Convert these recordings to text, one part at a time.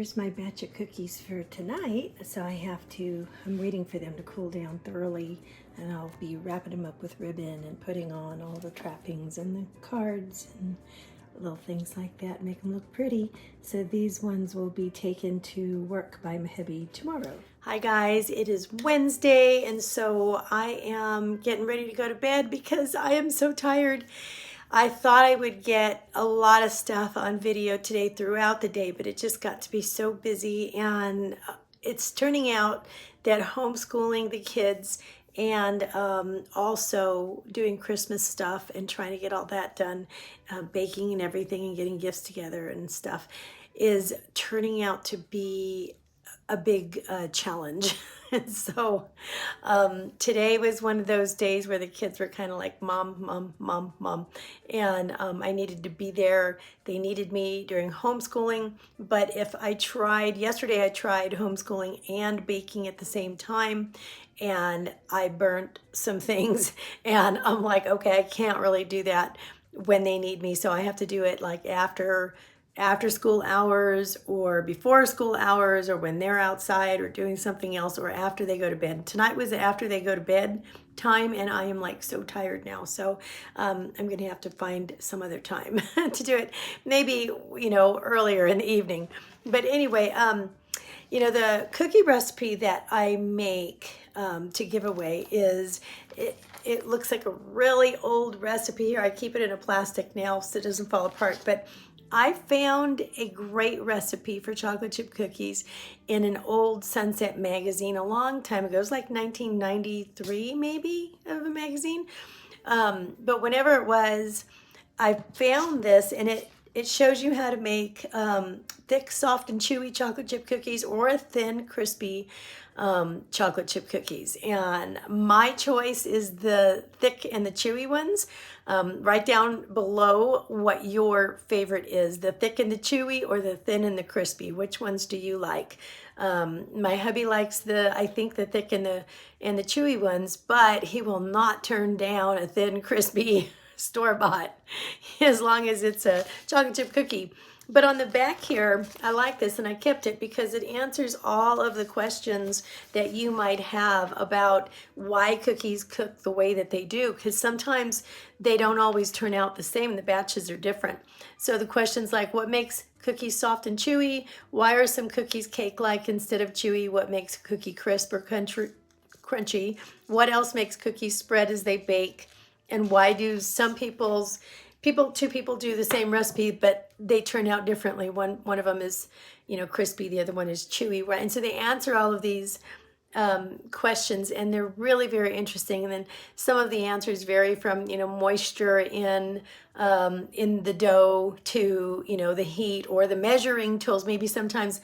here's my batch of cookies for tonight. So I'm waiting for them to cool down thoroughly, and I'll be wrapping them up with ribbon and putting on all the trappings and the cards and little things like that, make them look pretty. So these ones will be taken to work by my hubby tomorrow. Hi guys, it is Wednesday, and so I am getting ready to go to bed because I am so tired. I thought I would get a lot of stuff on video today throughout the day, but it just got to be so busy, and it's turning out that homeschooling the kids and also doing Christmas stuff and trying to get all that done, baking and everything and getting gifts together and stuff, is turning out to be a big challenge. And so today was one of those days where the kids were kind of like, Mom, Mom, Mom, Mom. And I needed to be there. They needed me during homeschooling. But yesterday I tried homeschooling and baking at the same time, and I burnt some things. And I'm like, okay, I can't really do that when they need me. So I have to do it like after school hours or before school hours, or when they're outside or doing something else, or after they go to bed. Tonight was after they go to bed time, and I am like so tired now. So I'm gonna have to find some other time to do it, maybe earlier in the evening. But anyway, the cookie recipe that I make to give away it looks like a really old recipe here. I keep it in a plastic now so it doesn't fall apart, but I found a great recipe for chocolate chip cookies in an old Sunset magazine a long time ago. It was like 1993 maybe, of a magazine. But whenever it was, I found this, and it shows you how to make thick, soft, and chewy chocolate chip cookies, or a thin, crispy chocolate chip cookies. And my choice is the thick and the chewy ones. Write down below what your favorite is, the thick and the chewy or the thin and the crispy. Which ones do you like? My hubby likes the thick and the chewy ones, but he will not turn down a thin, crispy store-bought as long as it's a chocolate chip cookie. But on the back here, I like this, and I kept it because it answers all of the questions that you might have about why cookies cook the way that they do, because sometimes they don't always turn out the same. The batches are different. So the questions like, what makes cookies soft and chewy? Why are some cookies cake-like instead of chewy? What makes a cookie crisp or crunchy? What else makes cookies spread as they bake? And why do two people do the same recipe, but they turn out differently? One of them is, crispy. The other one is chewy, right? And so they answer all of these questions, and they're really very interesting. And then some of the answers vary from, moisture in the dough to, the heat or the measuring tools. Maybe sometimes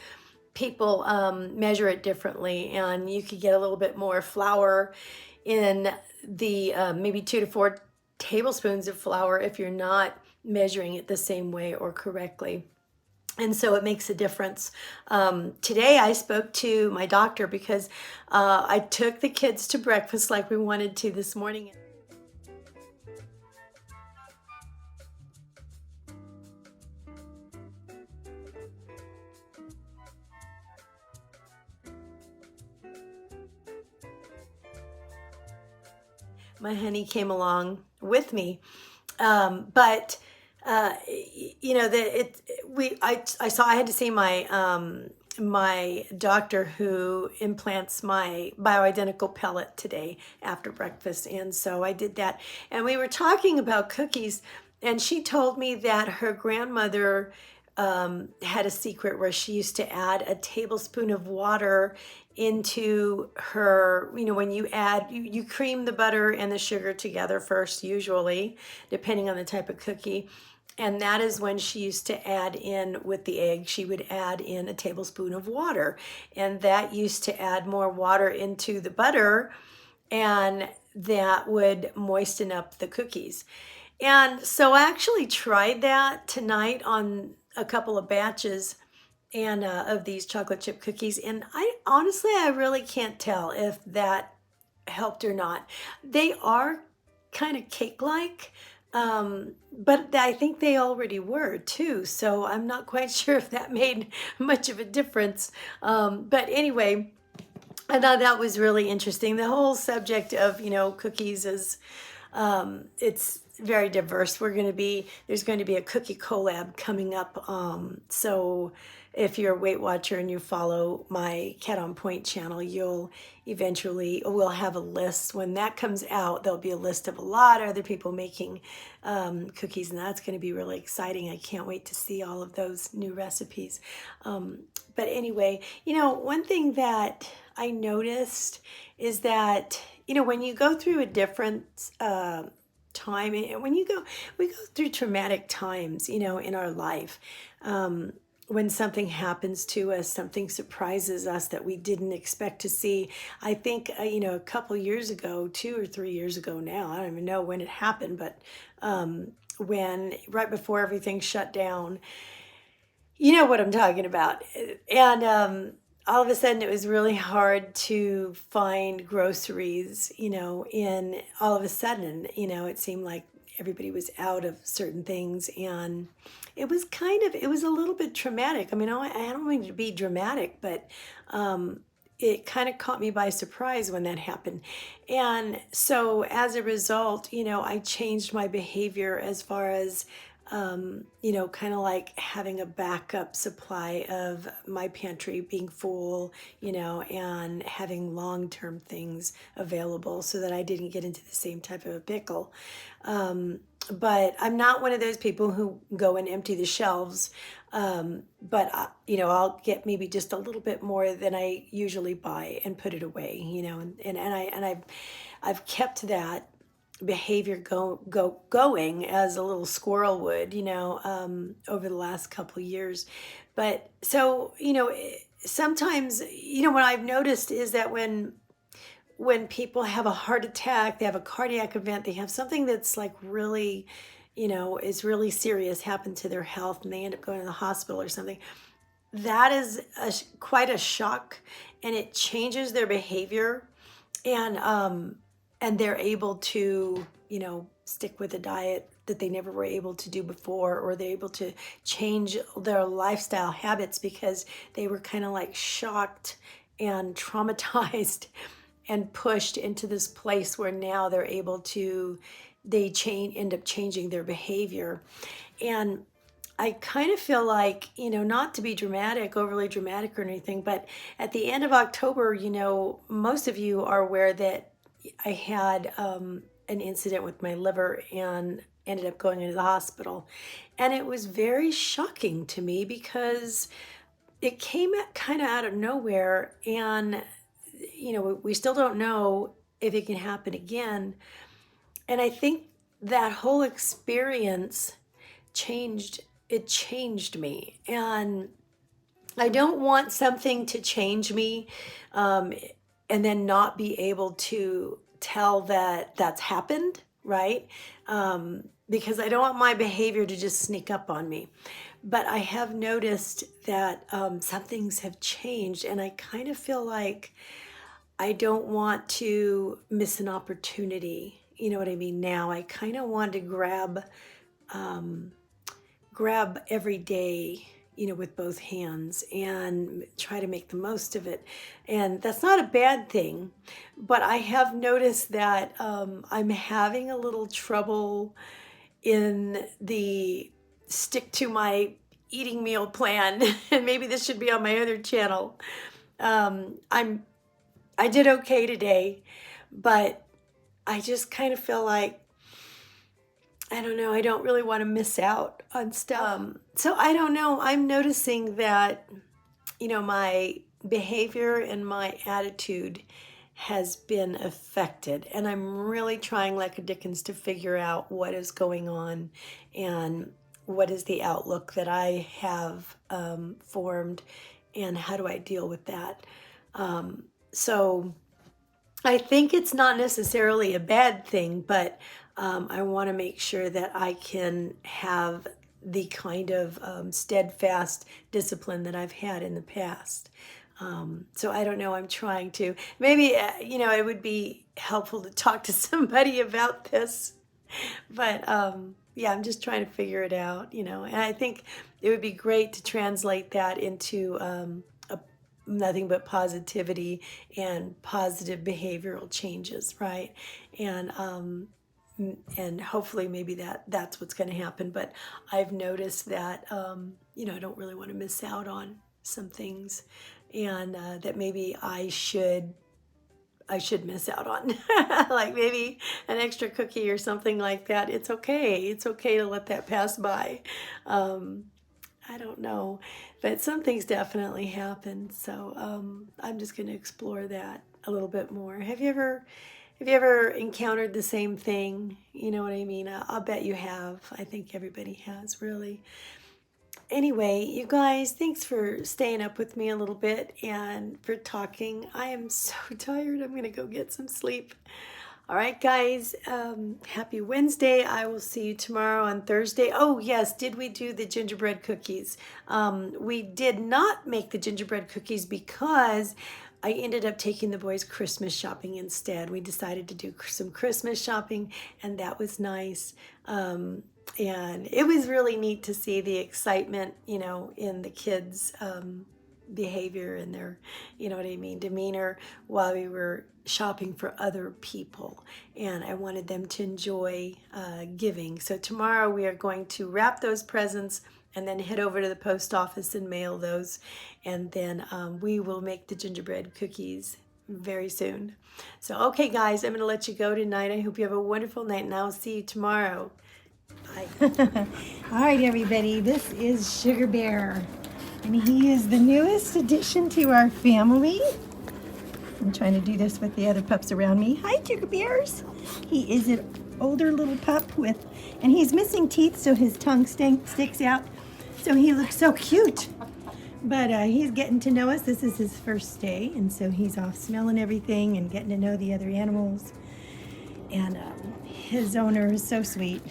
people measure it differently, and you could get a little bit more flour in the maybe 2 to 4 tablespoons of flour if you're not measuring it the same way or correctly. And so it makes a difference. Today I spoke to my doctor because I took the kids to breakfast like we wanted to this morning. My honey came along with me, but I had to see my doctor who implants my bioidentical pellet today after breakfast, and so I did that. And we were talking about cookies, and she told me that her grandmother had a secret where she used to add a tablespoon of water into her, when you cream the butter and the sugar together first, usually, depending on the type of cookie. And that is when she used to add in, with the egg, she would add in a tablespoon of water. And that used to add more water into the butter, and that would moisten up the cookies. And so I actually tried that tonight on a couple of batches and of these chocolate chip cookies, and I really can't tell if that helped or not. They are kind of cake-like, But I think they already were too, so I'm not quite sure if that made much of a difference. But anyway, I thought that was really interesting. The whole subject of, cookies is, it's very diverse. There's going to be a cookie collab coming up. So if you're a Weight Watcher and you follow my Cat on Point channel, we'll have a list. When that comes out, there'll be a list of a lot of other people making cookies, and that's going to be really exciting. I can't wait to see all of those new recipes. But anyway, one thing that I noticed is that, when you go through a different time, and we go through traumatic times, in our life. When something happens to us, something surprises us that we didn't expect to see. I think, a couple years ago, 2 or 3 years ago now, I don't even know when it happened, but when right before everything shut down, you know what I'm talking about. And all of a sudden it was really hard to find groceries, in all of a sudden, it seemed like everybody was out of certain things, and it was a little bit traumatic. I mean, I don't mean to be dramatic, but it kind of caught me by surprise when that happened. And so as a result, I changed my behavior as far as kind of like having a backup supply of my pantry being full, and having long-term things available so that I didn't get into the same type of a pickle. But I'm not one of those people who go and empty the shelves. But I'll get maybe just a little bit more than I usually buy and put it away, and I've kept that behavior going as a little squirrel would, over the last couple of years. But so, sometimes, what I've noticed is that when people have a heart attack, they have a cardiac event, they have something that's like really, is really serious happen to their health, and they end up going to the hospital or something. That is quite a shock, and it changes their behavior, and they're able to, stick with a diet that they never were able to do before, or they're able to change their lifestyle habits because they were kind of like shocked and traumatized and pushed into this place where now they're able to, end up changing their behavior. And I kind of feel like, not to be overly dramatic or anything, but at the end of October, most of you are aware that I had an incident with my liver and ended up going into the hospital. And it was very shocking to me because it came kind of out of nowhere. And, we still don't know if it can happen again. And I think that whole experience changed me. And I don't want something to change me and then not be able to tell that that's happened, right? Because I don't want my behavior to just sneak up on me. But I have noticed that some things have changed, and I kind of feel like I don't want to miss an opportunity. You know what I mean? Now I kind of want to grab every day, with both hands and try to make the most of it. And that's not a bad thing, but I have noticed that I'm having a little trouble in the stick to my eating meal plan. And maybe this should be on my other channel. I did okay today, but I just kind of feel like, I don't know, I don't really want to miss out on stuff. So I don't know, I'm noticing that, my behavior and my attitude has been affected. And I'm really trying like a Dickens to figure out what is going on and what is the outlook that I have formed, and how do I deal with that. So I think it's not necessarily a bad thing, but I want to make sure that I can have the kind of steadfast discipline that I've had in the past. So I don't know, I'm trying to, maybe, it would be helpful to talk to somebody about this. But yeah, I'm just trying to figure it out, you know. And I think it would be great to translate that into nothing but positivity and positive behavioral changes, right? And and hopefully maybe that's what's going to happen. But I've noticed that you know, I don't really want to miss out on some things, and that maybe I should miss out on, like maybe an extra cookie or something like that. It's okay. It's okay to let that pass by. I don't know, but some things definitely happen. So I'm just going to explore that a little bit more. Have you ever encountered the same thing? You know what I mean? I'll bet you have. I think everybody has, really. Anyway, you guys, thanks for staying up with me a little bit and for talking. I am so tired. I'm going to go get some sleep. All right, guys, happy Wednesday. I will see you tomorrow on Thursday. Oh, yes, did we do the gingerbread cookies? We did not make the gingerbread cookies because I ended up taking the boys Christmas shopping instead. We decided to do some Christmas shopping, and that was nice. And it was really neat to see the excitement, you know, in the kids' behavior and their, you know what I mean, demeanor while we were shopping for other people. And I wanted them to enjoy giving. So tomorrow we are going to wrap those presents and then head over to the post office and mail those. And then we will make the gingerbread cookies very soon. So, okay, guys, I'm going to let you go tonight. I hope you have a wonderful night, and I'll see you tomorrow. Bye. All right, everybody, this is Sugarbear, and he is the newest addition to our family. I'm trying to do this with the other pups around me. Hi, Sugarbears. He is an older little pup and he's missing teeth, so his tongue sticks out, so he looks so cute. But he's getting to know us. This is his first day, and so he's off smelling everything and getting to know the other animals. And his owner is so sweet.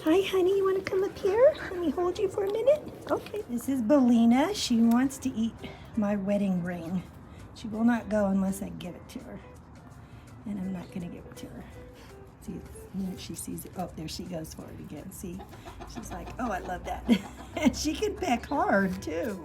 Hi, honey, you want to come up here? Let me hold you for a minute. Okay. This is Belina. She wants to eat my wedding ring. She will not go unless I give it to her. And I'm not going to give it to her. See, the minute she sees it, oh, there she goes for it again. See? She's like, oh, I love that. And she can peck hard, too.